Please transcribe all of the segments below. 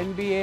NBA,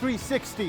360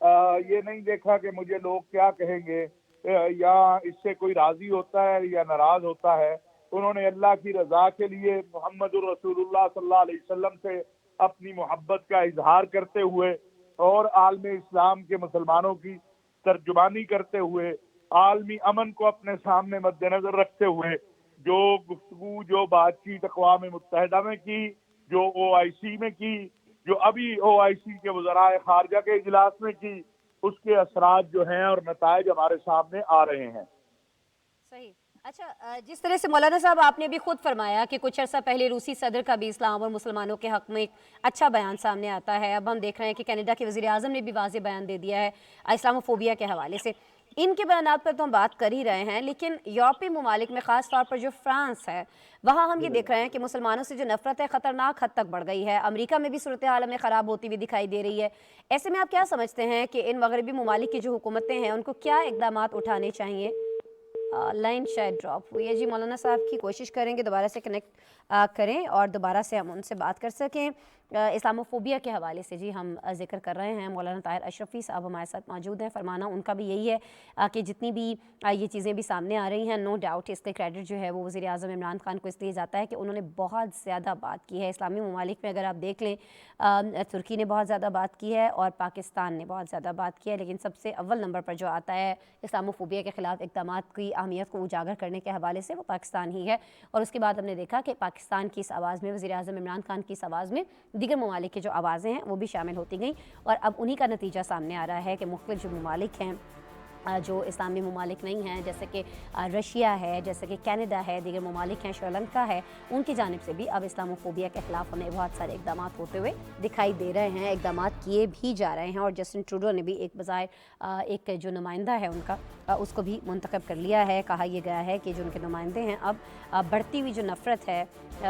یہ نہیں دیکھا کہ مجھے لوگ کیا کہیں گے یا اس سے کوئی راضی ہوتا ہے یا ناراض ہوتا ہے. انہوں نے اللہ کی رضا کے لیے محمد الرسول اللہ صلی اللہ علیہ وسلم سے اپنی محبت کا اظہار کرتے ہوئے اور عالم اسلام کے مسلمانوں کی ترجمانی کرتے ہوئے عالمی امن کو اپنے سامنے مد نظر رکھتے ہوئے جو گفتگو، جو بات چیت اقوام متحدہ میں کی، جو OIC میں کی، جو ابھی OIC کے وزرائے خارجہ کے اجلاس میں کی، اس کے اثرات جو ہیں اور نتائج ہمارے سامنے آ رہے ہیں. صحیح. اچھا، جس طرح سے مولانا صاحب آپ نے بھی خود فرمایا کہ کچھ عرصہ پہلے روسی صدر کا بھی اسلام اور مسلمانوں کے حق میں ایک اچھا بیان سامنے آتا ہے. اب ہم دیکھ رہے ہیں کہ کینیڈا کے وزیر اعظم نے بھی واضح بیان دے دیا ہے اسلاموفوبیا کے حوالے سے. ان کے بیانات پر تو ہم بات کر ہی رہے ہیں، لیکن یورپی ممالک میں خاص طور پر جو فرانس ہے وہاں ہم یہ دیکھ رہے ہیں کہ مسلمانوں سے جو نفرت ہے خطرناک حد تک بڑھ گئی ہے. امریکہ میں بھی صورتحال ہمیں خراب ہوتی ہوئی دکھائی دے رہی ہے. ایسے میں آپ کیا سمجھتے ہیں کہ ان مغربی ممالک کی جو حکومتیں ہیں ان کو کیا اقدامات اٹھانے چاہیے؟ لائن شاید ڈراپ ہوئی ہے. جی مولانا صاحب کی کوشش کریں گے دوبارہ سے کنیکٹ کریں اور دوبارہ سے ہم ان سے بات کر سکیں. اسلاموفوبیا کے حوالے سے جی ہم ذکر کر رہے ہیں. مولانا طاہر اشرفی صاحب ہمارے ساتھ موجود ہیں. فرمانا ان کا بھی یہی ہے کہ جتنی بھی یہ چیزیں بھی سامنے آ رہی ہیں، نو ڈاؤٹ اس کا کریڈٹ جو ہے وہ وزیر اعظم عمران خان کو اس لیے جاتا ہے کہ انہوں نے بہت زیادہ بات کی ہے. اسلامی ممالک میں اگر آپ دیکھ لیں ترکی نے بہت زیادہ بات کی ہے اور پاکستان نے بہت زیادہ بات کی ہے، لیکن سب سے اول نمبر پر جو آتا ہے اسلاموفوبیا کے خلاف اقدامات کی اہمیت کو اجاگر کرنے کے حوالے سے وہ پاکستان ہی ہے. اور اس کے بعد ہم نے دیکھا کہ پاکستان کی اس آواز میں، وزیر اعظم عمران خان کی اس آواز میں دیگر ممالک کی جو آوازیں ہیں وہ بھی شامل ہوتی گئیں. اور اب انہی کا نتیجہ سامنے آ رہا ہے کہ مختلف جو ممالک ہیں جو اسلامی ممالک نہیں ہیں، جیسے کہ رشیا ہے، جیسے کہ کینیڈا ہے، دیگر ممالک ہیں، شری لنکا ہے، ان کی جانب سے بھی اب اسلاموفوبیا کے خلاف ہمیں بہت سارے اقدامات ہوتے ہوئے دکھائی دے رہے ہیں. اقدامات کیے بھی جا رہے ہیں اور جسٹن ٹروڈو نے بھی ایک بظاہر ایک جو نمائندہ ہے ان کا اس کو بھی منتخب کر لیا ہے. کہا یہ گیا ہے کہ جو ان کے نمائندے ہیں اب بڑھتی ہوئی جو نفرت ہے،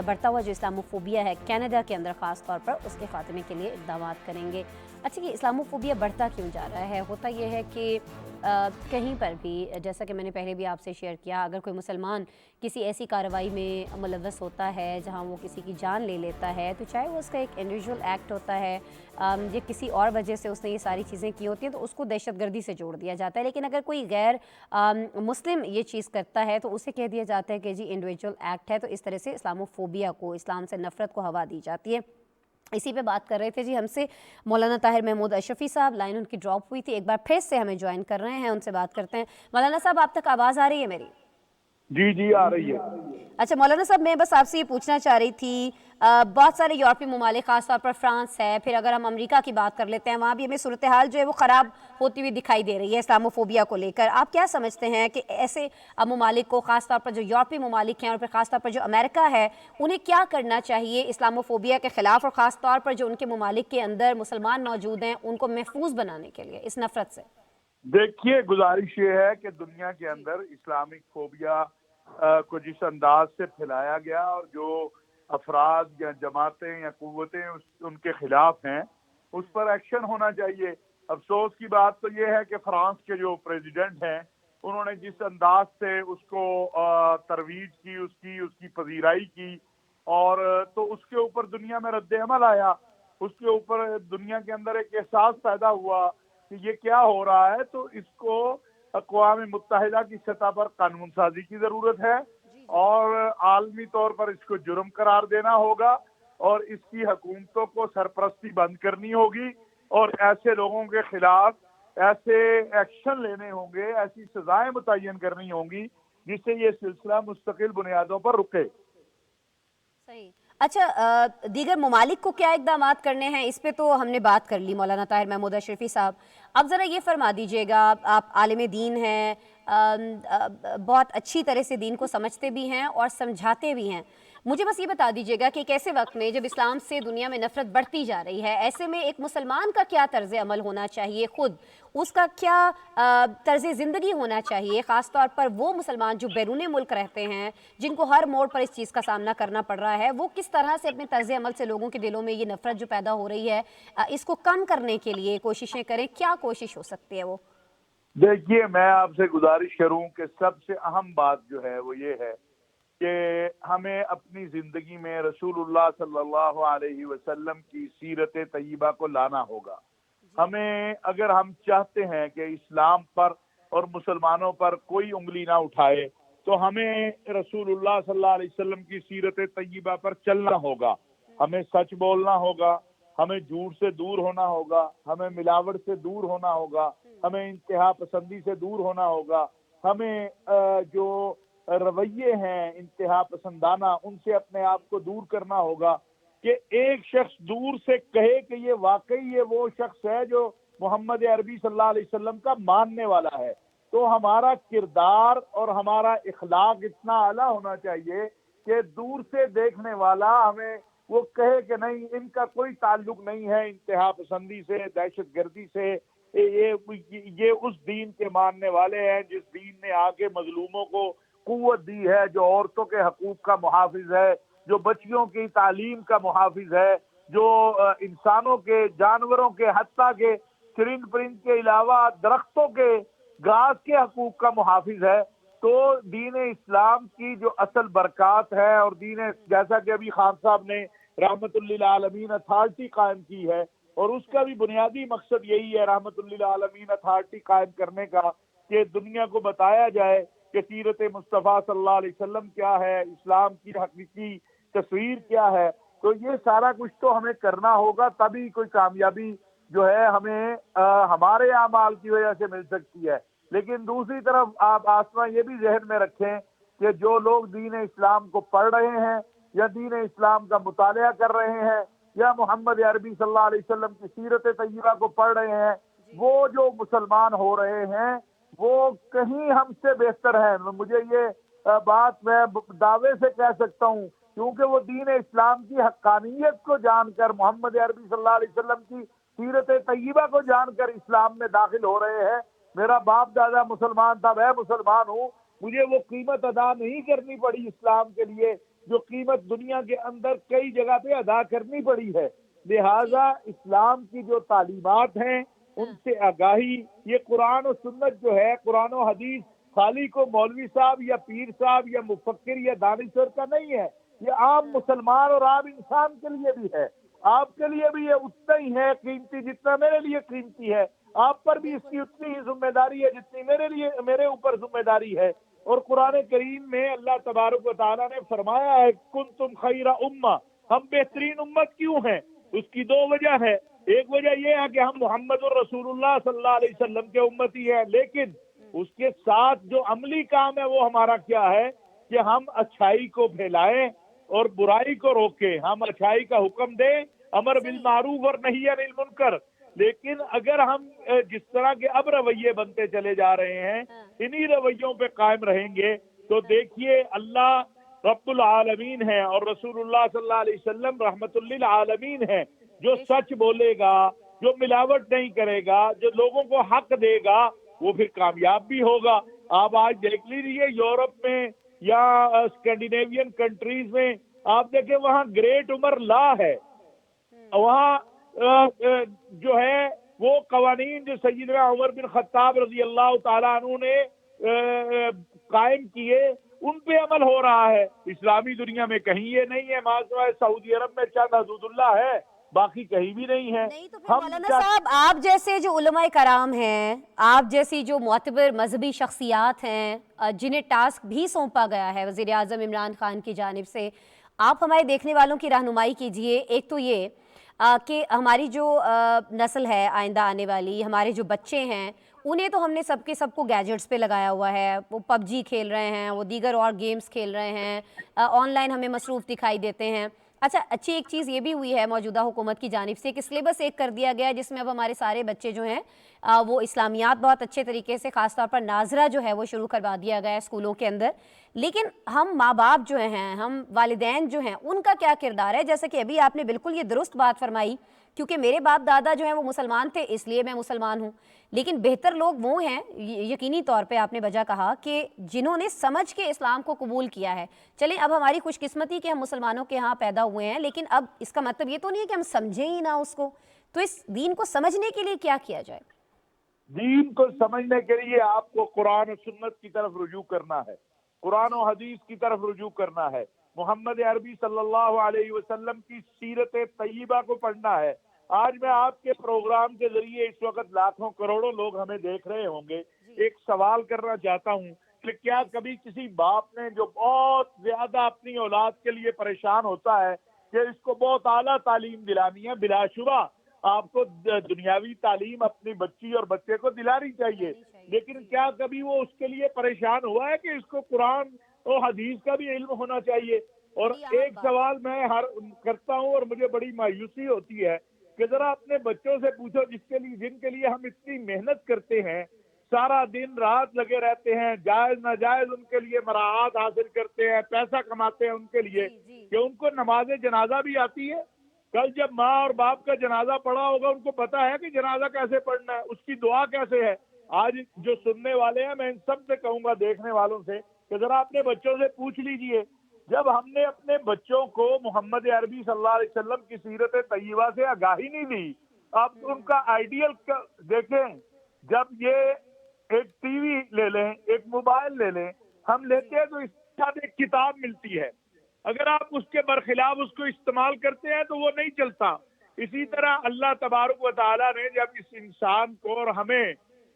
بڑھتا ہوا جو اسلاموفوبیا ہے کینیڈا کے اندر خاص طور پر، اس کے خاتمے کے لیے اقدامات کریں گے. اچھا، یہ اسلاموفوبیا بڑھتا کیوں جا رہا ہے؟ ہوتا یہ ہے کہ کہیں پر بھی جیسا کہ میں نے پہلے بھی آپ سے شیئر کیا، اگر کوئی مسلمان کسی ایسی کارروائی میں ملوث ہوتا ہے جہاں وہ کسی کی جان لے لیتا ہے، تو چاہے وہ اس کا ایک انڈیویجول ایکٹ ہوتا ہے یا کسی اور وجہ سے اس نے یہ ساری چیزیں کی ہوتی ہیں، تو اس کو دہشت گردی سے جوڑ دیا جاتا ہے. لیکن اگر کوئی غیر مسلم یہ چیز کرتا ہے تو اسے کہہ دیا جاتا ہے کہ جی انڈیویجول ایکٹ ہے. تو اس طرح سے اسلاموفوبیا کو، اسلام سے نفرت کو ہوا دی جاتی ہے. اسی پہ بات کر رہے تھے جی ہم سے مولانا طاہر محمود اشرفی صاحب. لائن ان کی ڈراپ ہوئی تھی، ایک بار پھر سے ہمیں جوائن کر رہے ہیں، ان سے بات کرتے ہیں. مولانا صاحب آپ تک آواز آ رہی ہے میری؟ جی آ رہی ہے. اچھا مولانا صاحب، میں بس آپ سے یہ پوچھنا چاہ رہی تھی، بہت سارے یورپی ممالک خاص طور پر فرانس ہے، پھر اگر ہم امریکہ کی بات کر لیتے ہیں، وہاں بھی ہمیں صورتحال جو ہے وہ خراب ہوتی ہوئی دکھائی دے رہی ہے اسلاموفوبیا کو لے کر. آپ کیا سمجھتے ہیں کہ ایسے ممالک کو، خاص طور پر جو یورپی ممالک ہیں اور پھر خاص طور پر جو امریکہ ہے، انہیں کیا کرنا چاہیے اسلاموفوبیا کے خلاف، اور خاص طور پر جو ان کے ممالک کے اندر مسلمان موجود ہیں ان کو محفوظ بنانے کے لیے اس نفرت سے؟ دیکھیے، گزارش یہ ہے کہ دنیا کے اندر اسلامک فوبیا کو جس انداز سے پھیلایا گیا اور جو افراد یا جماعتیں یا قوتیں ان کے خلاف ہیں، اس پر ایکشن ہونا چاہیے. افسوس کی بات تو یہ ہے کہ فرانس کے جو پریزیڈنٹ ہیں انہوں نے جس انداز سے اس کو ترویج کی، اس کی پذیرائی کی، اور تو اس کے اوپر دنیا میں رد عمل آیا. اس کے اوپر دنیا کے اندر ایک احساس پیدا ہوا کہ یہ کیا ہو رہا ہے. تو اس کو اقوام متحدہ کی سطح پر قانون سازی کی ضرورت ہے اور عالمی طور پر اس کو جرم قرار دینا ہوگا اور اس کی حکومتوں کو سرپرستی بند کرنی ہوگی اور ایسے لوگوں کے خلاف ایسے ایکشن لینے ہوں گے، ایسی سزائیں متعین کرنی ہوں گی جس سے یہ سلسلہ مستقل بنیادوں پر رکے. صحیح. اچھا، دیگر ممالک کو کیا اقدامات کرنے ہیں اس پہ تو ہم نے بات کر لی مولانا طاہر محمود اشرفی صاحب. اب ذرا یہ فرما دیجئے گا، آپ عالم دین ہیں، بہت اچھی طرح سے دین کو سمجھتے بھی ہیں اور سمجھاتے بھی ہیں. مجھے بس یہ بتا دیجئے گا کہ ایک ایسے وقت میں جب اسلام سے دنیا میں نفرت بڑھتی جا رہی ہے، ایسے میں ایک مسلمان کا کیا طرز عمل ہونا چاہیے، خود اس کا کیا طرز زندگی ہونا چاہیے، خاص طور پر وہ مسلمان جو بیرون ملک رہتے ہیں، جن کو ہر موڑ پر اس چیز کا سامنا کرنا پڑ رہا ہے، وہ کس طرح سے اپنے طرز عمل سے لوگوں کے دلوں میں یہ نفرت جو پیدا ہو رہی ہے اس کو کم کرنے کے لیے کوششیں کریں؟ کیا کوشش ہو سکتی ہے وہ؟ دیکھیے، میں آپ سے گزارش کروں کہ سب سے اہم بات جو ہے وہ یہ ہے کہ ہمیں اپنی زندگی میں رسول اللہ صلی اللہ علیہ وسلم کی سیرت طیبہ کو لانا ہوگا. ہمیں اگر ہم چاہتے ہیں کہ اسلام پر اور مسلمانوں پر کوئی انگلی نہ اٹھائے تو ہمیں رسول اللہ صلی اللہ علیہ وسلم کی سیرت طیبہ پر چلنا ہوگا، ہمیں سچ بولنا ہوگا، ہمیں جھوٹ سے دور ہونا ہوگا، ہمیں ملاوٹ سے دور ہونا ہوگا، ہمیں انتہا پسندی سے دور ہونا ہوگا، ہمیں جو رویے ہیں انتہا پسندانہ ان سے اپنے آپ کو دور کرنا ہوگا کہ ایک شخص دور سے کہے کہ یہ واقعی یہ وہ شخص ہے جو محمد عربی صلی اللہ علیہ وسلم کا ماننے والا ہے، تو ہمارا کردار اور ہمارا اخلاق اتنا اعلیٰ ہونا چاہیے کہ دور سے دیکھنے والا ہمیں وہ کہے کہ نہیں ان کا کوئی تعلق نہیں ہے انتہا پسندی سے، دہشت گردی سے، یہ اس دین کے ماننے والے ہیں جس دین نے آگے مظلوموں کو قوت دی ہے، جو عورتوں کے حقوق کا محافظ ہے، جو بچیوں کی تعلیم کا محافظ ہے، جو انسانوں کے، جانوروں کے، حتیٰ کہ چرند پرند کے علاوہ درختوں کے، گھاس کے حقوق کا محافظ ہے۔ تو دین اسلام کی جو اصل برکات ہے اور جیسا کہ ابھی خان صاحب نے رحمت للعالمین اتھارٹی قائم کی ہے، اور اس کا بھی بنیادی مقصد یہی ہے رحمت للعالمین اتھارٹی قائم کرنے کا کہ دنیا کو بتایا جائے کہ سیرت مصطفیٰ صلی اللہ علیہ وسلم کیا ہے، اسلام کی حقیقی تصویر کیا ہے۔ تو یہ سارا کچھ تو ہمیں کرنا ہوگا، تبھی کوئی کامیابی جو ہے ہمیں ہمارے اعمال کی وجہ سے مل سکتی ہے۔ لیکن دوسری طرف آپ آسماں یہ بھی ذہن میں رکھیں کہ جو لوگ دین اسلام کو پڑھ رہے ہیں یا دین اسلام کا مطالعہ کر رہے ہیں یا محمد عربی صلی اللہ علیہ وسلم کی سیرت طیبہ کو پڑھ رہے ہیں، وہ جو مسلمان ہو رہے ہیں وہ کہیں ہم سے بہتر ہیں۔ مجھے یہ بات میں دعوے سے کہہ سکتا ہوں کیونکہ وہ دین اسلام کی حقانیت کو جان کر، محمد عربی صلی اللہ علیہ وسلم کی سیرت طیبہ کو جان کر اسلام میں داخل ہو رہے ہیں۔ میرا باپ دادا مسلمان تھا، میں مسلمان ہوں، مجھے وہ قیمت ادا نہیں کرنی پڑی اسلام کے لیے جو قیمت دنیا کے اندر کئی جگہ پہ ادا کرنی پڑی ہے۔ لہٰذا اسلام کی جو تعلیمات ہیں ان سے آگاہی، یہ قرآن و سنت جو ہے، قرآن و حدیث خالی کو مولوی صاحب یا پیر صاحب یا مفکر یا دانشور کا نہیں ہے، یہ عام مسلمان اور عام انسان کے لیے بھی ہے۔ آپ کے لیے بھی یہ اتنا ہی ہے قیمتی جتنا میرے لیے قیمتی ہے، آپ پر بھی اس کی اتنی ہی ذمہ داری ہے جتنی میرے اوپر ذمہ داری ہے۔ اور قرآن کریم میں اللہ تبارک و تعالیٰ نے فرمایا ہے کنتم خیر امہ، ہم بہترین امت کیوں ہیں؟ اس کی دو وجہ ہے۔ ایک وجہ یہ ہے کہ ہم محمد الرسول اللہ صلی اللہ علیہ وسلم کے امتی ہیں، لیکن اس کے ساتھ جو عملی کام ہے وہ ہمارا کیا ہے کہ ہم اچھائی کو پھیلائیں اور برائی کو روکیں، ہم اچھائی کا حکم دیں، امر بالمعروف اور نہی عن المنکر۔ لیکن اگر ہم جس طرح کے اب رویے بنتے چلے جا رہے ہیں انہی رویوں پہ قائم رہیں گے تو دیکھیے اللہ رب العالمین ہے اور رسول اللہ صلی اللہ علیہ وسلم رحمت للعالمین ہے، جو سچ بولے گا، جو ملاوٹ نہیں کرے گا، جو لوگوں کو حق دے گا وہ پھر کامیاب بھی ہوگا۔ آپ آج دیکھ لیجیے یورپ میں یا اسکینڈینیوین کنٹریز میں آپ دیکھیں وہاں گریٹ عمر لا ہے، وہاں جو ہے وہ قوانین جو سیدنا عمر بن خطاب رضی اللہ تعالیٰ عنہ نے قائم کیے ان پہ عمل ہو رہا ہے۔ اسلامی دنیا میں کہیں یہ نہیں ہے، معاشرہ سعودی عرب میں چند حدود اللہ ہے، باقی کہیں بھی نہیں ہے۔ نہیں تو پھر مولانا صاحب آپ جیسے جو علماء کرام ہیں، آپ جیسی جو معتبر مذہبی شخصیات ہیں جنہیں ٹاسک بھی سونپا گیا ہے وزیر اعظم عمران خان کی جانب سے، آپ ہمارے دیکھنے والوں کی رہنمائی کیجئے۔ ایک تو یہ کہ ہماری جو نسل ہے آئندہ آنے والی، ہمارے جو بچے ہیں انہیں تو ہم نے سب کے سب کو گیجٹس پہ لگایا ہوا ہے، وہ پب جی کھیل رہے ہیں، وہ دیگر اور گیمز کھیل رہے ہیں، آن لائن ہمیں مصروف دکھائی دیتے ہیں۔ اچھا اچھی ایک چیز یہ بھی ہوئی ہے موجودہ حکومت کی جانب سے کہ سلیبس ایک کر دیا گیا ہے جس میں اب ہمارے سارے بچے جو ہیں وہ اسلامیات بہت اچھے طریقے سے، خاص طور پر ناظرہ جو ہے وہ شروع کروا دیا گیا ہے اسکولوں کے اندر۔ لیکن ہم ماں باپ جو ہیں، ہم والدین جو ہیں، ان کا کیا کردار ہے؟ جیسے کہ ابھی آپ نے بالکل یہ درست بات فرمائی کیونکہ میرے باپ دادا جو ہیں وہ مسلمان تھے اس لیے میں مسلمان ہوں، لیکن بہتر لوگ وہ ہیں، یقینی طور پہ آپ نے وجہ کہا، کہ جنہوں نے سمجھ کے اسلام کو قبول کیا ہے۔ چلیں اب ہماری خوش قسمتی کہ ہم مسلمانوں کے ہاں پیدا ہوئے ہیں، لیکن اب اس کا مطلب یہ تو نہیں ہے کہ ہم سمجھیں ہی نہ اس کو۔ تو اس دین کو سمجھنے کے لیے کیا کیا جائے؟ دین کو سمجھنے کے لیے آپ کو قرآن و سنت کی طرف رجوع کرنا ہے، قرآن و حدیث کی طرف رجوع کرنا ہے، محمد عربی صلی اللہ علیہ وسلم کی سیرت طیبہ کو پڑھنا ہے، آج میں آپ کے پروگرام کے ذریعے اس وقت لاکھوں کروڑوں لوگ ہمیں دیکھ رہے ہوں گے، ایک سوال کرنا چاہتا ہوں کہ کیا کبھی کسی باپ نے جو بہت زیادہ اپنی اولاد کے لیے پریشان ہوتا ہے کہ اس کو بہت اعلیٰ تعلیم دلانی ہے، بلا شبہ آپ کو دنیاوی تعلیم اپنی بچی اور بچے کو دلانی چاہیے، لیکن کیا کبھی وہ اس کے لیے پریشان ہوا ہے کہ اس کو قرآن اور حدیث کا بھی علم ہونا چاہیے؟ اور ایک سوال میں کرتا ہوں اور مجھے بڑی مایوسی ہوتی ہے کہ ذرا اپنے بچوں سے پوچھو جن کے لیے ہم اتنی محنت کرتے ہیں، سارا دن رات لگے رہتے ہیں، جائز ناجائز ان کے لیے مراعات حاصل کرتے ہیں، پیسہ کماتے ہیں ان کے لیے، کہ ان کو نماز جنازہ بھی آتی ہے؟ کل جب ماں اور باپ کا جنازہ پڑھا ہوگا ان کو پتا ہے کہ جنازہ کیسے پڑھنا ہے، اس کی دعا کیسے ہے؟ آج جو سننے والے ہیں میں ان سب سے کہوں گا، دیکھنے والوں سے، کہ ذرا اپنے بچوں سے پوچھ لیجئے، جب ہم نے اپنے بچوں کو محمد عربی صلی اللہ علیہ وسلم کی سیرت طیبہ سے آگاہی نہیں دی، آپ ان کا آئیڈیل دیکھیں، جب یہ ایک ٹی وی لے لیں، ایک موبائل لے لیں، ہم لیتے ہیں تو اس کے ساتھ ایک کتاب ملتی ہے، اگر آپ اس کے برخلاف اس کو استعمال کرتے ہیں تو وہ نہیں چلتا۔ اسی طرح اللہ تبارک و تعالیٰ نے جب اس انسان کو اور ہمیں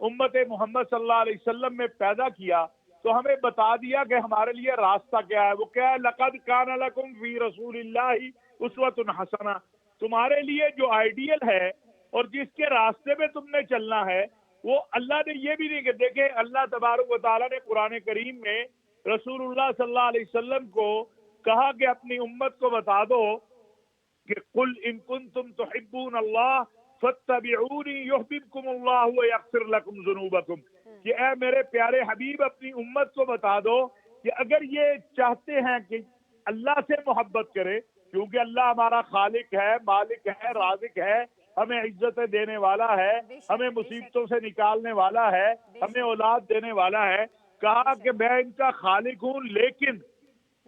امت محمد صلی اللہ علیہ وسلم میں پیدا کیا تو ہمیں بتا دیا کہ ہمارے لیے راستہ کیا ہے، وہ کیا ہے؟ لَقَدْ كَانَ لَكُمْ فِي رَسُولِ اللَّهِ أُسْوَةٌ حَسَنَةٌ، تمہارے لیے جو آئیڈیل ہے اور جس کے راستے میں تم نے چلنا ہے، وہ اللہ نے یہ بھی نہیں کہ دیکھیں، اللہ تبارک و تعالیٰ نے قرآن کریم میں رسول اللہ صلی اللہ علیہ وسلم کو کہا کہ اپنی امت کو بتا دو کہ قل ان کنتم تحبون اللہ فاتبعونی یحببکم اللہ ویغفر لکم ذنوبکم، کہ اے میرے پیارے حبیب اپنی امت کو بتا دو کہ اگر یہ چاہتے ہیں کہ اللہ سے محبت کرے، کیونکہ اللہ ہمارا خالق ہے، مالک ہے، رازق ہے، ہمیں عزتیں دینے والا ہے، ہمیں مصیبتوں سے نکالنے والا ہے، ہمیں اولاد دینے والا ہے، کہا کہ میں ان کا خالق ہوں، لیکن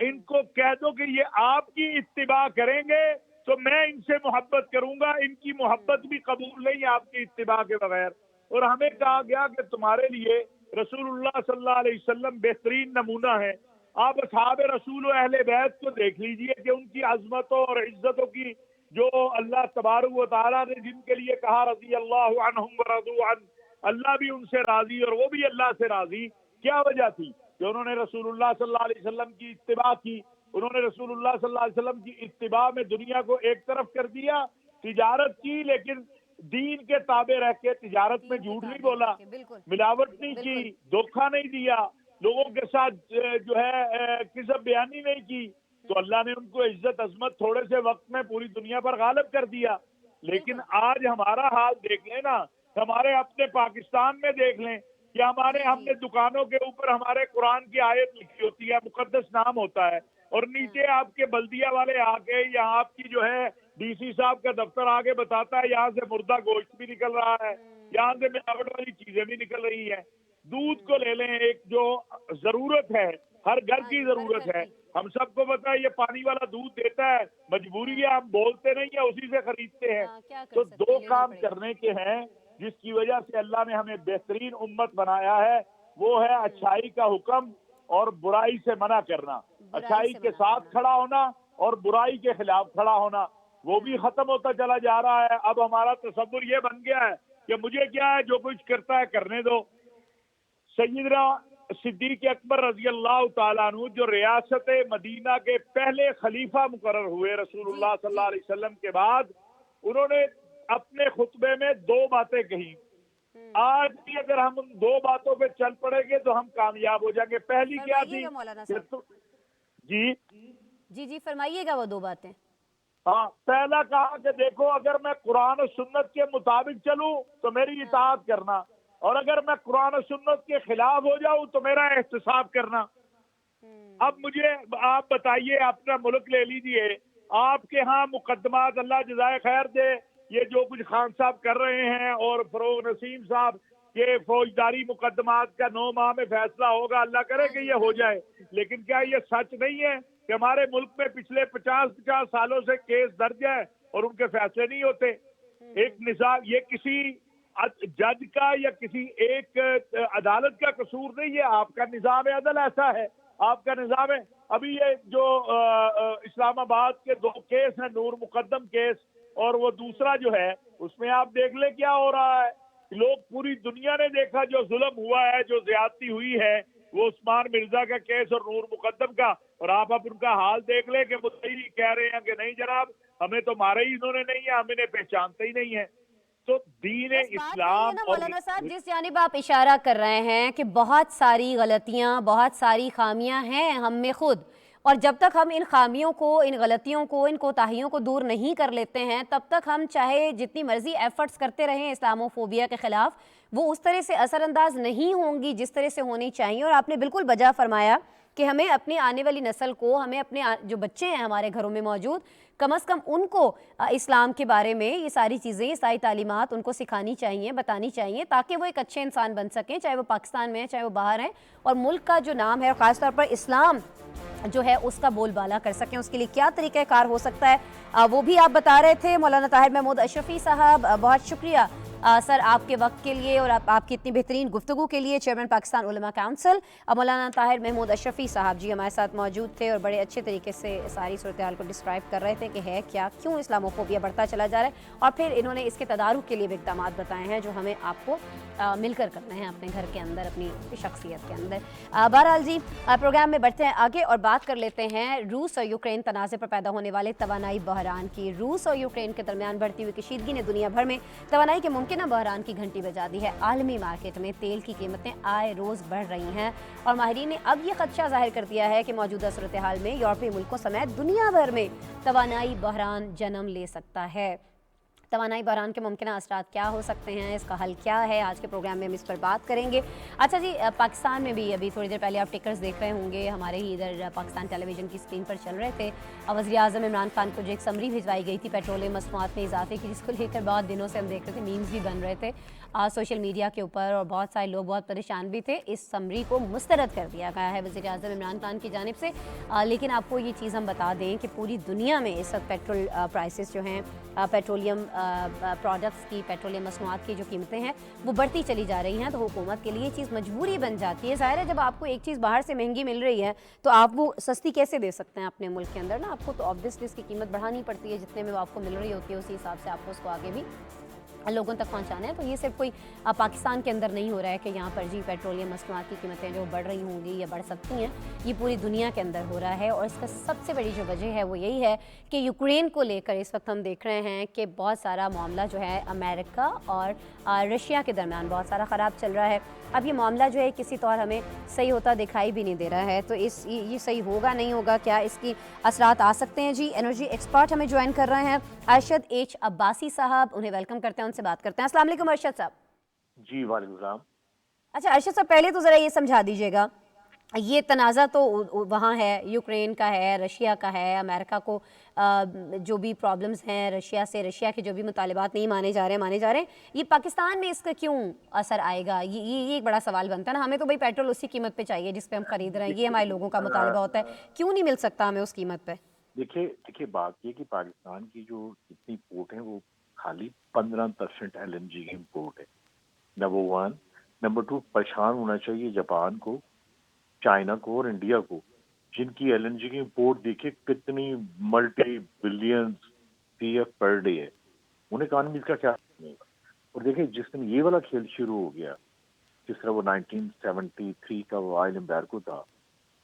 ان کو کہہ دو کہ یہ آپ کی اتباع کریں گے تو میں ان سے محبت کروں گا، ان کی محبت بھی قبول نہیں آپ کی اتباع کے بغیر۔ اور ہمیں کہا گیا کہ تمہارے لیے رسول اللہ صلی اللہ علیہ وسلم بہترین نمونہ ہے، آپ اصحاب رسول و اہل بیت کو دیکھ لیجئے کہ ان کی عظمتوں اور عزتوں کی جو اللہ تبارک و تعالیٰ نے جن کے لیے کہا رضی اللہ عنہم ورضوا عنہ، اللہ بھی ان سے راضی اور وہ بھی اللہ سے راضی، کیا وجہ تھی؟ کہ انہوں نے رسول اللہ صلی اللہ علیہ وسلم کی اتباع کی، انہوں نے رسول اللہ صلی اللہ علیہ وسلم کی اتباع میں دنیا کو ایک طرف کر دیا، تجارت کی لیکن دین کے تابع رہ کے، تجارت میں جھوٹ نہیں بولا، ملاوٹ نہیں کی، دھوکہ نہیں دیا، لوگوں کے ساتھ جو ہے کذب بیانی نہیں کی، تو اللہ نے ان کو عزت عظمت تھوڑے سے وقت میں پوری دنیا پر غالب کر دیا۔ لیکن آج ہمارا حال دیکھ لیں نا، ہمارے اپنے پاکستان میں دیکھ لیں کہ ہم نے دکانوں کے اوپر ہمارے قرآن کی آیت لکھی ہوتی ہے، مقدس نام ہوتا ہے، اور نیچے آپ کے بلدیہ والے آ کے یا آپ کی جو ہے ڈی سی صاحب کا دفتر آگے بتاتا ہے یہاں سے مردہ گوشت بھی نکل رہا ہے، یہاں سے ملاوٹ والی چیزیں بھی نکل رہی ہیں۔ دودھ کو لے لیں، ایک جو ضرورت ہے، ہر گھر کی ضرورت ہے، ہم سب کو پتا ہے یہ پانی والا دودھ دیتا ہے، مجبوری ہے، ہم بولتے نہیں ہیں، اسی سے خریدتے ہیں۔ تو دو کام کرنے کے ہیں جس کی وجہ سے اللہ نے ہمیں بہترین امت بنایا ہے، وہ ہے اچھائی کا حکم اور برائی سے منع کرنا، اچھائی کے ساتھ کھڑا ہونا اور برائی کے خلاف کھڑا ہونا، وہ بھی ختم ہوتا چلا جا رہا ہے۔ اب ہمارا تصور یہ بن گیا ہے کہ مجھے کیا ہے، جو کچھ کرتا ہے کرنے دو۔ سیدنا صدیق اکبر رضی اللہ تعالیٰ عنہ جو ریاست مدینہ کے پہلے خلیفہ مقرر ہوئے رسول اللہ صلی اللہ علیہ وسلم کے بعد، انہوں نے اپنے خطبے میں دو باتیں کہیں، آج بھی اگر ہم ان دو باتوں پہ چل پڑیں گے تو ہم کامیاب ہو جائیں گے۔ پہلی کیا تھی؟ جی فرمائیے گا وہ دو باتیں۔ ہاں، پہلا کہا کہ دیکھو اگر میں قرآن و سنت کے مطابق چلوں تو میری اطاعت کرنا، اور اگر میں قرآن و سنت کے خلاف ہو جاؤں تو میرا احتساب کرنا۔ اب مجھے آپ بتائیے، اپنا ملک لے لیجئے، آپ کے ہاں مقدمات، اللہ جزائے خیر دے، یہ جو کچھ خان صاحب کر رہے ہیں اور فروغ نسیم صاحب کے فوجداری مقدمات کا 9 ماہ میں فیصلہ ہوگا، اللہ کرے کہ یہ ہو جائے، لیکن کیا یہ سچ نہیں ہے کہ ہمارے ملک میں پچھلے 50 سالوں سے کیس درج ہے اور ان کے فیصلے نہیں ہوتے؟ ایک نظام، یہ کسی جج کا یا کسی ایک عدالت کا قصور نہیں ہے، آپ کا نظام عدل ایسا ہے، آپ کا نظام ہے۔ ابھی یہ جو اسلام آباد کے 2 کیس ہیں، نور مقدم کیس اور وہ دوسرا جو ہے، اس میں آپ دیکھ لیں کیا ہو رہا ہے. لوگ پوری دنیا نے دیکھا جو ظلم ہوا ہے، جو زیادتی ہوئی ہے، وہ عثمان مرزا کا کیس اور نور مقدم کا. اور آپ اب ان کا حال دیکھ لیں کہ مدعی کہہ رہے ہیں کہ نہیں جناب ہمیں تو مارا ہی انہوں نے نہیں ہے، ہم انہیں پہچانتے ہی نہیں ہیں. تو دین بس بات یہی ہے اسلام نا اور مولانا صاحب، جس جانب آپ اشارہ کر رہے ہیں کہ بہت ساری غلطیاں، بہت ساری خامیاں ہیں ہم میں خود، اور جب تک ہم ان خامیوں کو، ان غلطیوں کو، ان کوتاہیوں کو دور نہیں کر لیتے ہیں، تب تک ہم چاہے جتنی مرضی ایفرٹس کرتے رہیں اسلاموفوبیا کے خلاف، وہ اس طرح سے اثر انداز نہیں ہوں گی جس طرح سے ہونی چاہیے. اور آپ نے بالکل بجا فرمایا کہ ہمیں اپنی آنے والی نسل کو، ہمیں اپنے جو بچے ہیں ہمارے گھروں میں موجود، کم از کم ان کو اسلام کے بارے میں یہ ساری چیزیں، یہ ساری تعلیمات ان کو سکھانی چاہیے، بتانی چاہیے، تاکہ وہ ایک اچھے انسان بن سکیں، چاہے وہ پاکستان میں ہیں، چاہے وہ باہر ہیں، اور ملک کا جو نام ہے اور خاص طور پر اسلام جو ہے اس کا بول بالا کر سکیں. اس کے لیے کیا طریقہ کار ہو سکتا ہے وہ بھی آپ بتا رہے تھے. مولانا طاہر محمود اشرفی صاحب، بہت شکریہ سر آپ کے وقت کے لیے اور آپ کی اتنی بہترین گفتگو کے لیے. چیئرمین پاکستان علماء کونسل مولانا طاہر محمود اشرفی صاحب جی ہمارے ساتھ موجود تھے اور بڑے اچھے طریقے سے ساری صورتحال کو ڈسکرائب کر رہے تھے کہ ہے کیا، کیوں اسلاموفوبیا بڑھتا چلا جا رہا ہے، اور پھر انہوں نے اس کے تدارک کے لیے بھی اقدامات بتائے ہیں جو ہمیں آپ کو مل کر کرنے ہیں اپنے گھر کے اندر، اپنی شخصیت کے اندر. بہرحال جی پروگرام میں بڑھتے ہیں آگے اور بات کر لیتے ہیں روس اور یوکرین تنازع پر پیدا ہونے والے توانائی بحران کی. روس اور یوکرین کے درمیان بڑھتی ہوئی کشیدگی نے دنیا بھر میں توانائی کے ممکنہ بحران کی گھنٹی بجا دی ہے. عالمی مارکیٹ میں تیل کی قیمتیں آئے روز بڑھ رہی ہیں اور ماہرین نے اب یہ خدشہ ظاہر کر دیا ہے کہ موجودہ صورتحال میں یورپی ملکوں سمیت دنیا بھر میں توانائی بحران جنم لے سکتا ہے. توانائی بحران کے ممکنہ اثرات کیا ہو سکتے ہیں، اس کا حل کیا ہے، آج کے پروگرام میں ہم اس پر بات کریں گے. اچھا جی، پاکستان میں بھی ابھی تھوڑی دیر پہلے آپ ٹکرز دیکھ رہے ہوں گے، ہمارے ہی ادھر پاکستان ٹیلی ویژن کی اسکرین پر چل رہے تھے. وزیر اعظم عمران خان کو جو ایک سمری بھجوائی گئی تھی پیٹرولیم مصنوعات میں اضافے کی، جس کو لے کر بہت دنوں سے ہم دیکھ رہے تھے، میمز بھی بن رہے تھے سوشل میڈیا کے اوپر، اور بہت سارے لوگ بہت پریشان بھی تھے. اس سمری کو مسترد کر دیا گیا ہے وزیر اعظم عمران خان کی جانب سے. لیکن آپ کو یہ چیز ہم بتا دیں کہ پوری دنیا میں اس وقت پیٹرول پرائسز جو ہیں، پیٹرولیم پروڈکٹس کی، پیٹرولیم مصنوعات کی جو قیمتیں ہیں وہ بڑھتی چلی جا رہی ہیں. تو حکومت کے لیے یہ چیز مجبوری بن جاتی ہے. ظاہر ہے جب آپ کو ایک چیز باہر سے مہنگی مل رہی ہے تو آپ وہ سستی کیسے دے سکتے ہیں اپنے ملک کے اندر نا. آپ کو تو آبویسلی اس کی قیمت بڑھانی پڑتی ہے، جتنے میں وہ آپ کو مل رہی ہوتی ہے اسی حساب سے آپ کو اس کو آگے بھی لوگوں تک پہنچانا ہے. تو یہ صرف کوئی پاکستان کے اندر نہیں ہو رہا ہے کہ یہاں پر جی پیٹرولیم مصنوعات کی قیمتیں جو بڑھ رہی ہوں گی یا بڑھ سکتی ہیں، یہ پوری دنیا کے اندر ہو رہا ہے. اور اس کا سب سے بڑی جو وجہ ہے وہ یہی ہے کہ یوکرین کو لے کر اس وقت ہم دیکھ رہے ہیں کہ بہت سارا معاملہ جو ہے امریکہ اور رشیا کے درمیان بہت سارا خراب چل رہا ہے. اب یہ معاملہ جو ہے کسی طور ہمیں صحیح ہوتا دکھائی بھی نہیں دے رہا ہے. تو یہ صحیح ہوگا نہیں ہوگا، کیا اس کی اثرات آ سکتے ہیں. جی انرجی ایکسپرٹ ہمیں جوائن کر رہے ہیں ارشد ایچ عباسی صاحب، انہیں ویلکم کرتے ہیں، ان سے بات کرتے ہیں. السلام علیکم ارشد صاحب. جی وعلیکم السلام. اچھا ارشد صاحب، پہلے تو ذرا یہ سمجھا دیجیے گا، یہ تنازع تو وہاں ہے، یوکرین کا ہے، رشیا کا ہے، امریکہ کو جو بھی پرابلمز ہیں رشیا سے، رشیا کے جو بھی مطالبات نہیں مانے جا رہے ہیں، یہ پاکستان میں اس کا کیوں اثر آئے گا؟ یہ ایک بڑا سوال بنتا ہے نا. ہمیں تو بھائی پیٹرول اسی قیمت پہ چاہیے جس پہ ہم خرید رہے ہیں، یہ ہمارے لوگوں کا مطالبہ ہوتا ہے، کیوں نہیں مل سکتا ہمیں اس قیمت پہ؟ دیکھیے بات یہ کہ پاکستان کی جو اتنی امپورٹ ہے وہ خالی 15% LNG کی امپورٹ ہے. نمبر 1. نمبر 2، پریشان ہونا چاہیے جاپان کو، چائنا کو اور انڈیا کو، جن کی LNG کی امپورٹ دیکھیں کتنی multi billion CF per day ہے. ان اکانومیز کا کیا ہوگا؟ اور دیکھیں جس دن یہ والا کھیل شروع ہو گیا، جس طرح وہ 1973 کا وہ آئل امبارگو تھا،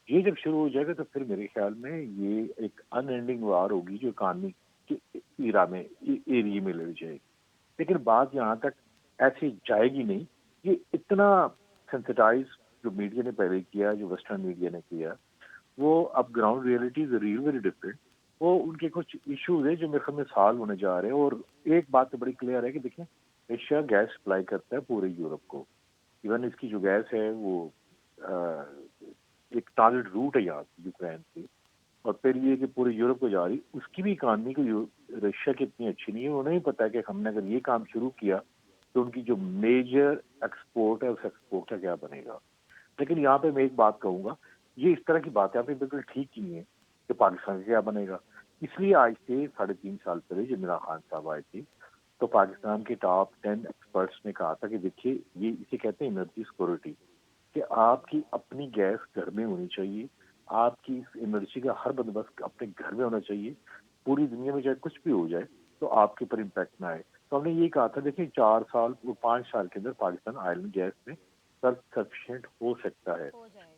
یہ جب شروع ہو جائے گا تو پھر میرے خیال میں یہ ایک ان اینڈنگ وار ہوگی جو اکانومی کے ایریے میں لڑ جائے گی. لیکن بات یہاں تک ایسی جائے گی نہیں. یہ اتنا سینسٹائز جو میڈیا نے پہلے کیا، جو ویسٹرن میڈیا نے کیا، وہ اب ground realities real very different. وہ ان کے کچھ ایشوز ہیں جو میرے خیال میں سالو ہونے جا رہے ہیں. اور ایک بات تو بڑی کلیئر ہے کہ دیکھیں ایشیا گیس سپلائی کرتا ہے پورے یورپ کو. ایون اس کی جو گیس ہے وہ ایک ٹارگیٹ روٹ ہے یہاں سے یوکرین سے، اور پھر یہ کہ پورے یورپ کو جا رہی. اس کی بھی اکانومی کو رشیا کی اتنی اچھی نہیں ہے. انہیں بھی پتا ہے کہ ہم نے اگر یہ کام شروع کیا تو ان کی جو میجر ایکسپورٹ ہے اس ایکسپورٹ کا کیا بنے گا. لیکن یہاں پہ میں ایک بات کہوں گا، یہ اس طرح کی باتیں آپ نے بالکل ٹھیک کی ہیں کہ پاکستان کا کیا بنے گا. اس لیے آج سے 3.5 سال پہلے جب عمران خان صاحب آئے تھے تو پاکستان کے ٹاپ 10 ایکسپرٹس نے کہا تھا کہ دیکھیے یہ اسے کہتے ہیں انرجی سیکورٹی، کہ آپ کی اپنی گیس گھر میں ہونی چاہیے، آپ کی اس انرجی کا ہر بندوبست اپنے گھر میں ہونا چاہیے. پوری دنیا میں چاہے کچھ بھی ہو جائے تو آپ کے اوپر امپیکٹ نہ آئے. تو ہم نے یہ کہا تھا دیکھیں 4 سال 5 سال کے اندر پاکستان آئل اینڈ گیس میں سیلف سفیشینٹ ہو سکتا ہے.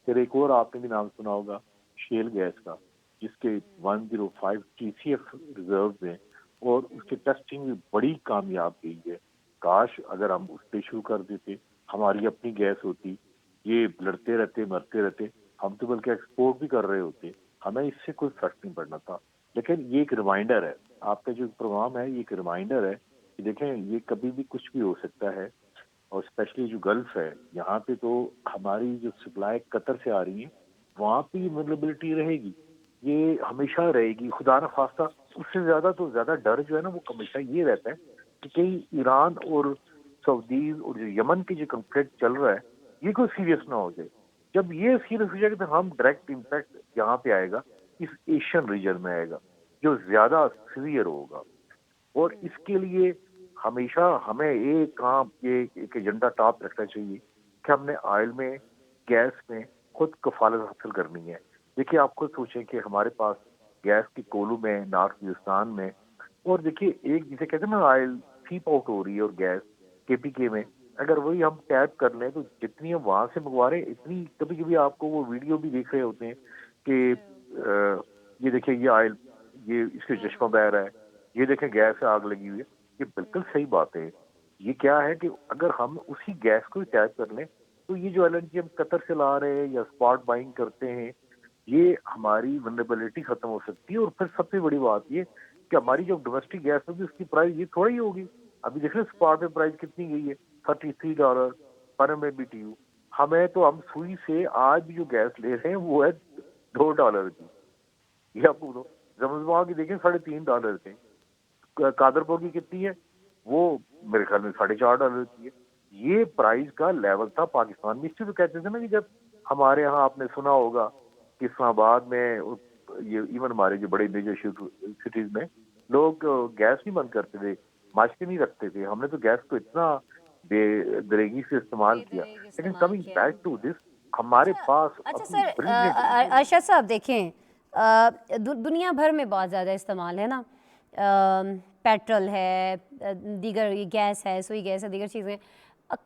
پھر ایک اور آپ نے بھی نام سنا ہوگا شیل گیس کا, جس کے 105 TCF ریزروز ہیں اور اس کی ٹیسٹنگ بھی بڑی کامیاب گئی ہے. کاش اگر ہم اس پہ شروع کر دیتے, ہماری اپنی گیس ہوتی. یہ لڑتے رہتے مرتے رہتے, ہم تو بلکہ ایکسپورٹ بھی کر رہے ہوتے, ہمیں اس سے کوئی فرق نہیں پڑنا تھا. لیکن یہ ایک ریمائنڈر ہے, آپ کا جو پروگرام ہے یہ ایک ریمائنڈر ہے کہ دیکھیں یہ کبھی بھی کچھ بھی ہو سکتا ہے. اور اسپیشلی جو گلف ہے یہاں پہ تو ہماری جو سپلائی قطر سے آ رہی ہیں وہاں پہ اویلیبلٹی رہے گی, یہ ہمیشہ رہے گی. خدا نہ خواستہ اس سے زیادہ تو زیادہ ڈر جو ہے نا وہ ہمیشہ یہ رہتا ہے کہ کہیں ایران اور سعودیز اور جو یمن کی جو کنفلکٹ چل رہا ہے یہ کوئی سیریس نہ ہو جائے. جب یہ سیریس ہو جائے گا تو ہم ڈائریکٹ امپیکٹ یہاں پہ آئے گا, اس ایشین ریجن میں آئے گا جو زیادہ سیویئر ہوگا. اور اس کے لیے ہمیشہ ہمیں ایک کام, یہ ایک ایجنڈا ٹاپ رکھنا چاہیے کہ ہم نے آئل میں گیس میں خود کفالت حاصل کرنی ہے. دیکھیے آپ خود سوچیں کہ ہمارے پاس گیس کی کولو میں نارتھ ہندوستان میں, اور دیکھیے ایک جسے کہتے ہیں نا آئل سیپ آؤٹ ہو رہی ہے اور گیس KPK میں, اگر وہی ہم ٹیپ کر لیں تو جتنی ہم وہاں سے منگوا رہے ہیں اتنی, کبھی کبھی آپ کو وہ ویڈیو بھی دیکھ رہے ہوتے ہیں کہ یہ دیکھیں یہ آئل یہ اس کے چشمہ بہ رہا ہے, یہ دیکھیں گیس سے آگ لگی ہوئی ہے. یہ بالکل صحیح بات ہے. یہ کیا ہے کہ اگر ہم اسی گیس کو ٹیپ کر لیں تو یہ جو LNG ہم قطر سے لا رہے ہیں یا اسپاٹ بائنگ کرتے ہیں یہ ہماری ونریبلٹی ختم ہو سکتی ہے. اور پھر سب سے بڑی بات یہ کہ ہماری جو ڈومیسٹک گیس ہوگی اس کی پرائز یہ تھوڑا ہی ہوگی. ابھی دیکھ رہے ہیں اسپاٹ پہ پرائز کتنی گئی ہے, $33 پر MMBTU. ہمیں تو ہم سوئی سے آج بھی جو گیس لے رہے ہیں وہ ہے $2 کی. یہ آپ کو زمزمہ کی دیکھیں $3.5 کے. قادرپور کی کتنی ہے, وہ میرے خیال میں $4.5 کی ہے. یہ پرائز کا لیول تھا پاکستان میں. اس سے تو کہتے تھے نا کہ جب ہمارے ہاں آپ نے سنا ہوگا کہ اسلام آباد میں یہ ایون ہمارے جو بڑے میجر سٹیز میں لوگ گیس نہیں بند کرتے تھے, ماشکے نہیں رکھتے تھے. ہم نے تو گیس کو اتنا بے دریگی سے استعمال کیا. لیکن کمنگ بیک ٹو دس ہمارے پاس. اچھا سر, ارشد صاحب دیکھیں دنیا بھر میں بہت زیادہ استعمال ہے نا, پیٹرول ہے, دیگر گیس ہے, سوئی گیس ہے, دیگر چیزیں.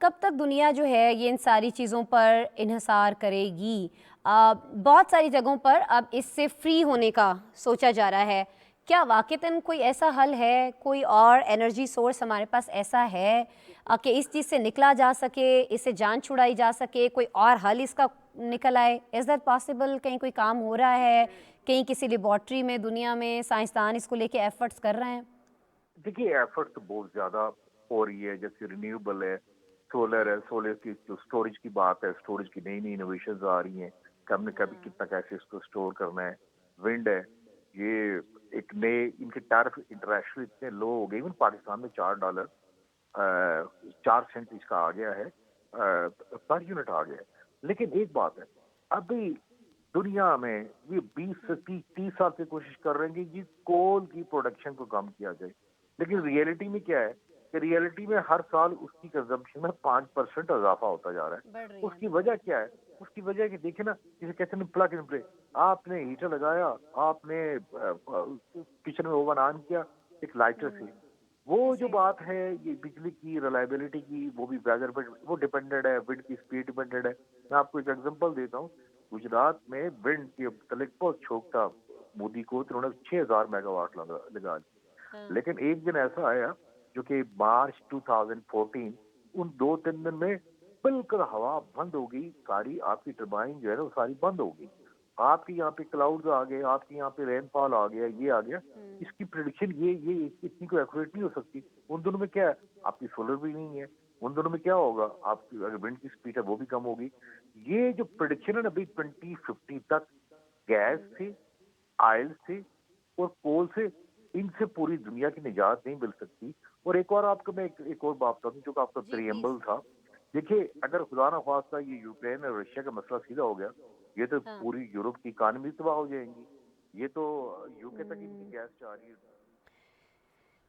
کب تک دنیا جو ہے یہ ان ساری چیزوں پر انحصار کرے گی؟ بہت ساری جگہوں پر اب اس سے فری ہونے کا سوچا جا رہا ہے. کیا واقعتاً کوئی ایسا حل ہے, کوئی اور انرجی سورس ہمارے پاس ایسا ہے کہ اس چیز سے نکلا جا سکے, اس سے جان چھڑائی جا سکے, کوئی اور حل اس کا نکل آئے؟ Is that possible? کہیں کوئی کام ہو رہا ہے, کہیں کسی لیبارٹری میں دنیا میں سائنسدان اس کو لے کے ایفرٹس کر رہے ہیں؟ دیکھیے ایفرٹ تو بہت زیادہ ہو رہی ہے. جیسے رینیوبل ہے, سولر ہے, سولر کی جو اسٹوریج کی بات ہے, اسٹوریج کی نئی نئی انوویشنز آ رہی ہیں کہ ہم نے کبھی کتنا کیسے اس کو اسٹور کرنا ہے. ونڈ ہے, یہ ایک نئے ان کے ٹیرف انٹرنیشنل اتنے لو ہو گئے. ایون پاکستان میں $4 اس کا آ گیا ہے, پر یونٹ آ گیا ہے. لیکن ایک بات ہے, ابھی دنیا میں یہ 20 سے 30 سال سے کوشش کر رہے ہیں کہ جس کول کی پروڈکشن کو کم کیا جائے. لیکن ریئلٹی میں کیا ہے کہ ریئلٹی میں ہر سال اس کی کنزمپشن میں 5% اضافہ ہوتا جا رہا ہے. اس کی وجہ کیا ہے؟ اس کی وجہ کہ دیکھیں نا, جسے کہتے ہیں پلگ اینڈ پلے. آپ نے ہیٹر لگایا, آپ نے کچن میں اوون آن کیا ایک لائٹر سے. وہ جو بات ہے یہ بجلی کی ریلائبلٹی کی, وہ بھی ویدر پر وہ ڈیپینڈنٹ ہے, ونڈ کی اسپیڈ ڈیپینڈنٹ ہے. میں آپ کو ایک ایگزامپل دیتا ہوں. گجرات میں ونڈ کے متعلق بہت شوق تھا مودی کو, تو انہوں نے 6000 میگا واٹ لگا لی. لیکن ایک دن ایسا آیا جو کہ مارچ 2014, ان 2-3 دن میں بالکل ہوا بند ہو گئی ساری. آپ کی ٹربائن جو ہے نا وہ ساری بند ہو گئی. آپ کے یہاں پہ کلاؤڈز آ گئے, آپ کے یہاں پہ رین فال آ گیا, یہ آ گیا. اس کی پریڈکشن یہ اتنی کوئی ایکوریٹ نہیں ہو سکتی. ان دنوں میں کیا ہے, آپ کی سولر بھی نہیں ہے. ان دنوں میں کیا ہوگا, آپ کی اگر ونڈ کی اسپیڈ ہے وہ بھی کم ہوگی. یہ جو پریڈکشن ہے نا ابھی 2050 تک گیس سے, آئل سے اور کول سے, ان سے پوری دنیا کی نجات نہیں مل سکتی. اور ایک اور آپ کو میں ایک اور بات بتاؤں جو کہ آپ کا پریمبل تھا. دیکھیے اگر خدا نہ خواستہ یہ یوکرین اور رشیا کا مسئلہ سیدھا ہو گیا, یہ تو پوری یورپ کی اکانومی تباہ ہو جائیں گی. یہ تو UK تک ان کی گیس جا رہی ہے.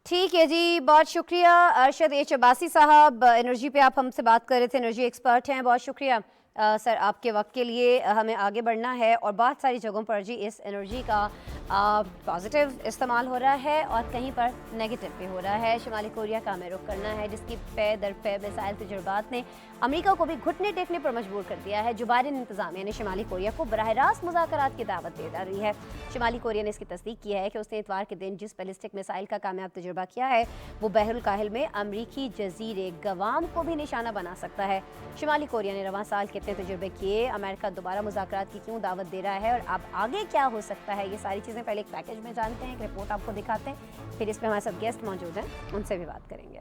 ٹھیک ہے جی, بہت شکریہ ارشد H عباسی صاحب. انرجی پہ آپ ہم سے بات کر رہے تھے, انرجی ایکسپرٹ ہیں. بہت شکریہ. سر آپ کے وقت کے لیے ہمیں آگے بڑھنا ہے اور بہت ساری جگہوں پر جی اس انرجی کا پازیٹیو استعمال ہو رہا ہے اور کہیں پر نیگیٹو بھی ہو رہا ہے. شمالی کوریا کا ہمیں رخ کرنا ہے جس کی پے در پے میزائل تجربات نے امریکہ کو بھی گھٹنے ٹیکنے پر مجبور کر دیا ہے. جو بائیڈن انتظامیہ نے شمالی کوریا کو براہ راست مذاکرات کی دعوت دے ڈالی ہے. شمالی کوریا نے اس کی تصدیق کی ہے کہ اس نے اتوار کے دن جس بیلسٹک میزائل کا کامیاب تجربہ کیا ہے وہ بحر الکاہل میں امریکی جزیرے گوام کو بھی نشانہ بنا سکتا ہے. شمالی کوریا نے رواں سال کتنے تجربے کیے, امریکہ دوبارہ مذاکرات کی کیوں دعوت دے رہا ہے اور اب آگے کیا ہو سکتا ہے, یہ ساری چیزیں پہلے ایک پیکیج میں جانتے ہیں, ایک رپورٹ آپ کو دکھاتے ہیں, پھر اس پہ ہمارے ساتھ گیسٹ موجود ہیں, ان سے بھی بات کریں گے.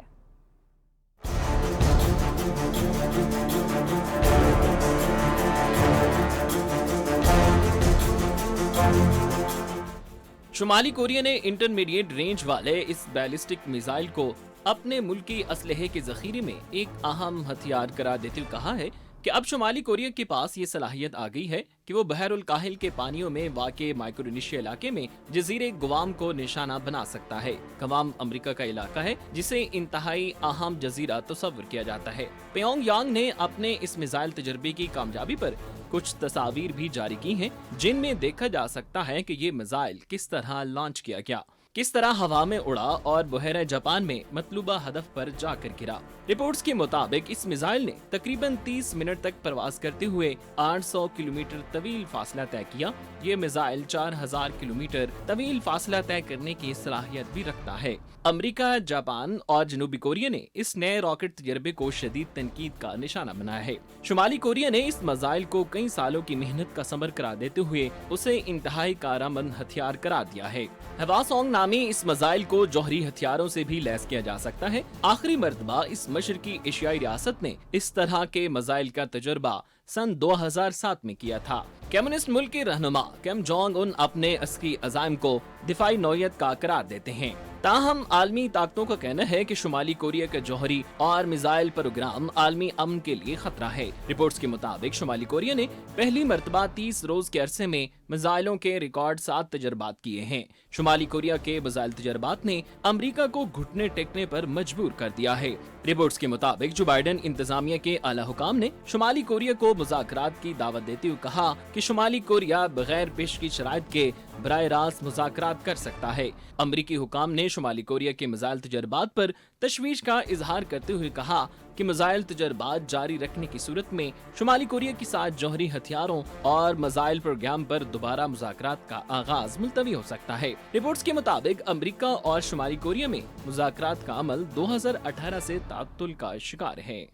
شمالی کوریا نے انٹرمیڈیٹ رینج والے اس بیلسٹک میزائل کو اپنے ملکی اسلحے کے ذخیرے میں ایک اہم ہتھیار قرار دیتے ہوئے کہا ہے کہ اب شمالی کوریا کے پاس یہ صلاحیت آ گئی ہے کہ وہ بحر الکاہل کے پانیوں میں واقع مائکرونیشیا علاقے میں جزیرے گوام کو نشانہ بنا سکتا ہے. گوام امریکہ کا علاقہ ہے جسے انتہائی اہم جزیرہ تصور کیا جاتا ہے. پیونگ یانگ نے اپنے اس میزائل تجربے کی کامیابی پر کچھ تصاویر بھی جاری کی ہیں جن میں دیکھا جا سکتا ہے کہ یہ میزائل کس طرح لانچ کیا گیا, کس طرح ہوا میں اڑا اور بحیرہ جاپان میں مطلوبہ ہدف پر جا کر گرا. رپورٹس کے مطابق اس میزائل نے تقریباً 30 منٹ تک پرواز کرتے ہوئے 800 کلومیٹر طویل فاصلہ طے کیا. یہ میزائل 4000 کلومیٹر طویل فاصلہ طے کرنے کی صلاحیت بھی رکھتا ہے. امریکہ, جاپان اور جنوبی کوریا نے اس نئے راکٹ تجربے کو شدید تنقید کا نشانہ بنایا ہے. شمالی کوریا نے اس میزائل کو کئی سالوں کی محنت کا ثمر قرار دیتے ہوئے اسے انتہائی کارآمد ہتھیار قرار دیا ہے. ہواسونگ نامی اس میزائل کو جوہری ہتھیاروں سے بھی لیس کیا جا سکتا ہے. آخری مرتبہ اس مشرقی ایشیائی ریاست نے اس طرح کے میزائل کا تجربہ سن 2007 میں کیا تھا. کمیونسٹ ملک کے رہنما کیم جونگ ان اپنے عسکری عزائم کو دفاعی نوعیت کا قرار دیتے ہیں. تاہم عالمی طاقتوں کا کہنا ہے کہ شمالی کوریا کا جوہری اور میزائل پروگرام عالمی امن کے لیے خطرہ ہے. رپورٹس کے مطابق شمالی کوریا نے پہلی مرتبہ 30 روز کے عرصے میں میزائلوں کے ریکارڈ 7 تجربات کیے ہیں. شمالی کوریا کے میزائل تجربات نے امریکہ کو گھٹنے ٹیکنے پر مجبور کر دیا ہے. رپورٹس کے مطابق جو بائیڈن انتظامیہ کے اعلیٰ حکام نے شمالی کوریا کو مذاکرات کی دعوت دیتے ہوئے کہا کہ شمالی کوریا بغیر پیشگی شرائط کے براہ راست مذاکرات کر سکتا ہے. امریکی حکام نے شمالی کوریا کے میزائل تجربات پر تشویش کا اظہار کرتے ہوئے کہا کہ میزائل تجربات جاری رکھنے کی صورت میں شمالی کوریا کے ساتھ جوہری ہتھیاروں اور میزائل پروگرام پر دوبارہ مذاکرات کا آغاز ملتوی ہو سکتا ہے. رپورٹس کے مطابق امریکہ اور شمالی کوریا میں مذاکرات کا عمل 2018 سے تعطل کا شکار ہے.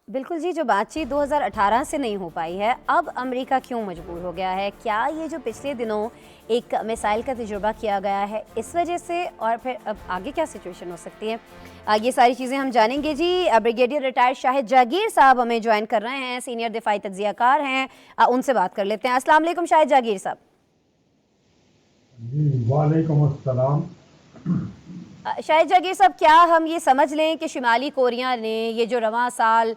بالکل جی, جو بات چیت 2018 سے نہیں ہو پائی ہے, اب امریکہ کیوں مجبور ہو گیا ہے؟ کیا یہ جو پچھلے دنوں ایک میزائل کا تجربہ کیا گیا ہے اس وجہ سے, اور پھر اب آگے کیا سچویشن ہو سکتی ہے, یہ ساری چیزیں ہم جانیں گے. جی بریگیڈیئر ریٹائرڈ شاہد جاگیر صاحب ہمیں جوائن کر رہے ہیں, سینئر دفاعی تجزیہ کار ہیں, ان سے بات کر لیتے ہیں. السلام علیکم شاہد جاگیر صاحب. جی وعلیکم السلام. شاہد جاگیر صاحب, کیا ہم یہ سمجھ لیں کہ شمالی کوریا نے یہ جو رواں سال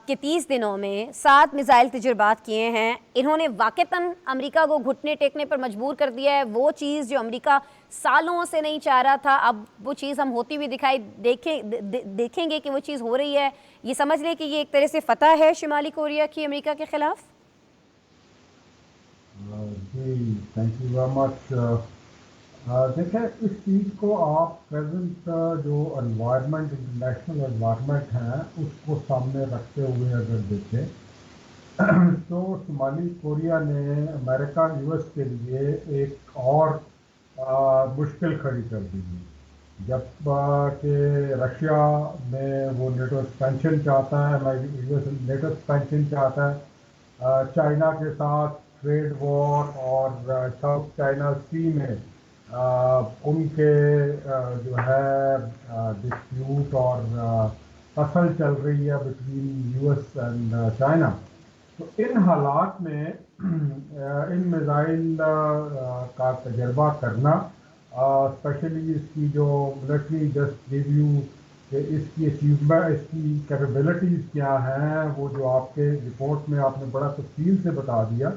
کے 30 دنوں میں 7 میزائل تجربات کیے ہیں, انہوں نے واقعتاً امریکہ کو گھٹنے ٹیکنے پر مجبور کر دیا ہے؟ وہ چیز جو امریکہ سالوں سے نہیں چاہ رہا تھا, اب وہ چیز ہم ہوتی ہوئی دیکھیں گے کہ وہ چیز ہو رہی ہے. یہ سمجھ لیں کہ یہ ایک طرح سے فتح ہے شمالی کوریا کی امریکہ کے خلاف؟ جی تھینک یو ویری مچ. دیکھیں اس چیز کو آپ پریزنٹ جو انوائرمنٹ, انٹرنیشنل انوائرمنٹ ہے, اس کو سامنے رکھتے ہوئے اگر دیکھیں تو شمالی کوریا نے امریکہ US کے لیے ایک اور مشکل کھڑی کر دی. جب کہ رشیا میں وہ نیٹو ایکسپینشن چاہتا ہے, US نیٹو ایکسپینشن چاہتا ہے, چائنا کے ساتھ ٹریڈ وار اور ساؤتھ چائنا سی میں ان کے جو ہے ڈسپیوٹ اور فصل چل رہی ہے بٹوین US اینڈ چائنا. تو ان حالات میں ان میزائل کا تجربہ کرنا, اسپیشلی اس کی جو ملٹری جسٹ ریویو کہ اس کی اچیومنٹ, اس کی کیپیبلٹیز کیا ہیں, وہ جو آپ کے رپورٹ میں آپ نے بڑا تفصیل سے بتا دیا.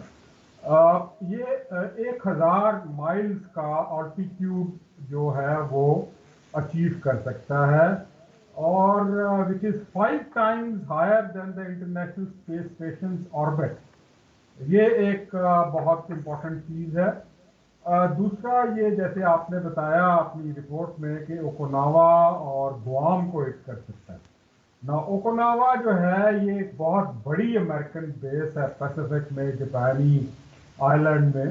یہ 1000 مائلز کا آلٹیٹیوڈ جو ہے وہ اچیو کر سکتا ہے, اور which is 5 times higher than the International Space Station's orbit. یہ ایک بہت امپورٹنٹ چیز ہے. دوسرا یہ جیسے آپ نے بتایا اپنی رپورٹ میں کہ اوکیناوا اور گوام کو ہٹ کر سکتا ہے. نا اوکیناوا جو ہے یہ ایک بہت بڑی امریکن بیس ہے پیسیفک میں, جاپانی آئی لینڈ میں,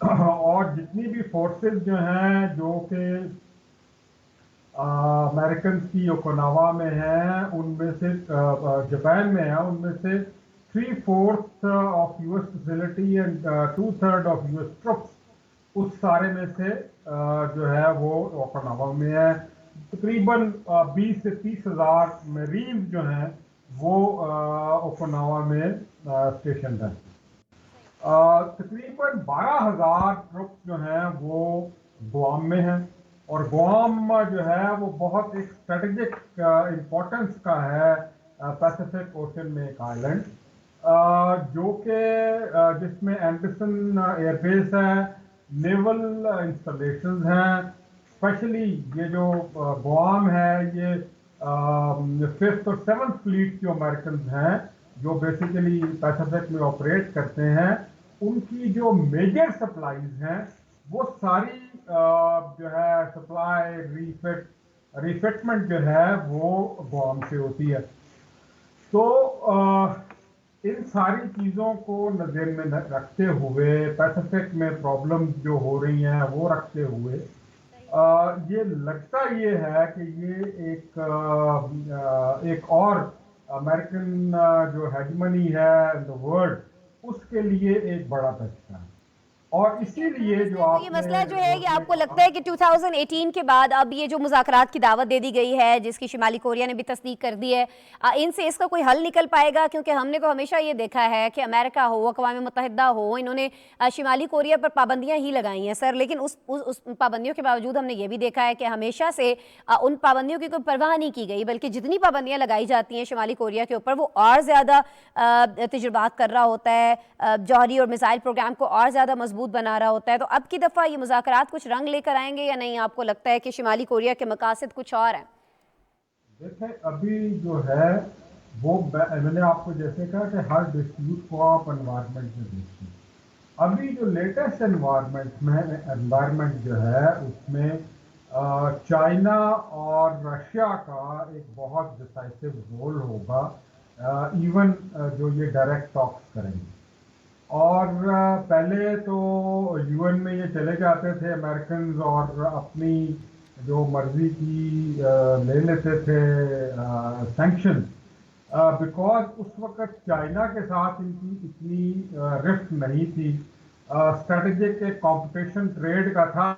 اور جتنی بھی فورسز جو ہیں جو کہ امریکنز کی اوکیناوا میں ہیں, ان میں سے جاپان میں ہیں, ان میں سے 3/4 of US facility and 2/3 of US troops اس سارے میں سے جو ہے وہ اوکیناوا میں ہے. تقریباً 20 سے 30 ہزار میرینز جو ہیں وہ اوکیناوا میں اسٹیشن ہیں. تقریباً 12,000 ٹروپس جو ہیں وہ گوام میں ہیں, اور گوام جو ہے وہ بہت ایک اسٹریٹجک امپورٹنس کا ہے پیسیفک اوشن میں ایک آئی لینڈ, جو کہ جس میں اینڈرسن ایئر بیس ہے, نیول انسٹالیشنز ہیں. اسپیشلی یہ جو گوام ہے یہ 5th اور 7th فلیٹ جو امریکنز ہیں جو بیسیکلی پیسیفک میں آپریٹ کرتے ہیں, ان کی جو میجر سپلائیز ہیں وہ ساری جو ہے سپلائی ریفٹمنٹ جو ہے وہ گوام سے ہوتی ہے. تو ان ساری چیزوں کو نظر میں رکھتے ہوئے, پیسیفک میں پرابلم جو ہو رہی ہیں وہ رکھتے ہوئے, یہ لگتا یہ ہے کہ یہ ایک اور امریکن جو ہیجمنی ہے ان دا ورلڈ اس کے لیے ایک بڑا دھچکا ہے. اور اسی لیے جو آپ یہ مسئلہ جو ہے یہ آپ کو لگتا ہے کہ 2018 کے بعد اب یہ جو مذاکرات کی دعوت دے دی گئی ہے جس کی شمالی کوریا نے بھی تصدیق کر دی ہے, ان سے اس کا کوئی حل نکل پائے گا؟ کیونکہ ہم نے تو ہمیشہ یہ دیکھا ہے کہ امریکہ ہو, اقوام متحدہ ہو, انہوں نے شمالی کوریا پر پابندیاں ہی لگائی ہیں سر, لیکن اس پابندیوں کے باوجود ہم نے یہ بھی دیکھا ہے کہ ہمیشہ سے ان پابندیوں کی کوئی پرواہ نہیں کی گئی, بلکہ جتنی پابندیاں لگائی جاتی ہیں شمالی کوریا کے اوپر وہ اور زیادہ تجربات کر رہا ہوتا ہے, جوہری اور میزائل پروگرام کو اور زیادہ مضبوط بنا رہا ہوتا ہے. تو اب کی دفعہ یہ مذاکرات کچھ رنگ لے کر آئیں گے یا نہیں؟ آپ کو لگتا ہے کہ شمالی کوریا کے مقاصد کچھ اور ہیں؟ دیکھیں ابھی جو ہے وہ میں نے آپ کو جیسے کہا کہ ہر ڈسپیوٹ کو آپ انوائرمنٹ میں دیکھیں. ابھی جو لیٹسٹ انوائرمنٹ جو ہے اس میں چائنا اور رشیا کا ایک بہت ڈسائسو رول ہوگا, ایون جو یہ ڈائریکٹ ٹاکس کریں گے. اور پہلے تو UN میں یہ چلے جاتے تھے امریکنز اور اپنی جو مرضی کی لے لیتے تھے سینکشن, بیکاز اس وقت چائنا کے ساتھ ان کی اتنی رفت نہیں تھی, اسٹریٹجک ایک کمپٹیشن ٹریڈ کا تھا.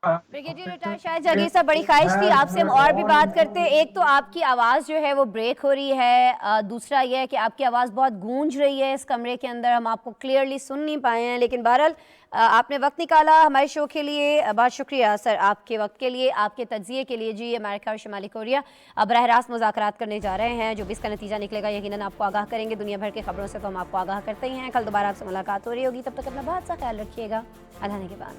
بریگیڈیئر ریٹائر شاہد جہانگیر صاحب, بڑی خواہش تھی آپ سے ہم اور بھی بات کرتے. ایک تو آپ کی آواز جو ہے وہ بریک ہو رہی ہے, دوسرا یہ ہے کہ آپ کی آواز بہت گونج رہی ہے اس کمرے کے اندر, ہم آپ کو کلیئرلی سن نہیں پائے ہیں. لیکن بہرحال آپ نے وقت نکالا ہمارے شو کے لیے, بہت شکریہ سر آپ کے وقت کے لیے, آپ کے تجزیے کے لیے. جی, امریکہ اور شمالی کوریا براہ راست مذاکرات کرنے جا رہے ہیں, جو بھی اس کا نتیجہ نکلے گا یقیناً آپ کو آگاہ کریں گے. دنیا بھر کی خبروں سے تو ہم آپ کو آگاہ کرتے ہی ہیں. کل دوبارہ آپ سے ملاقات ہو رہی ہوگی, تب تک اپنا بہت سا خیال رکھیے گا. اللہ نے کے بعد.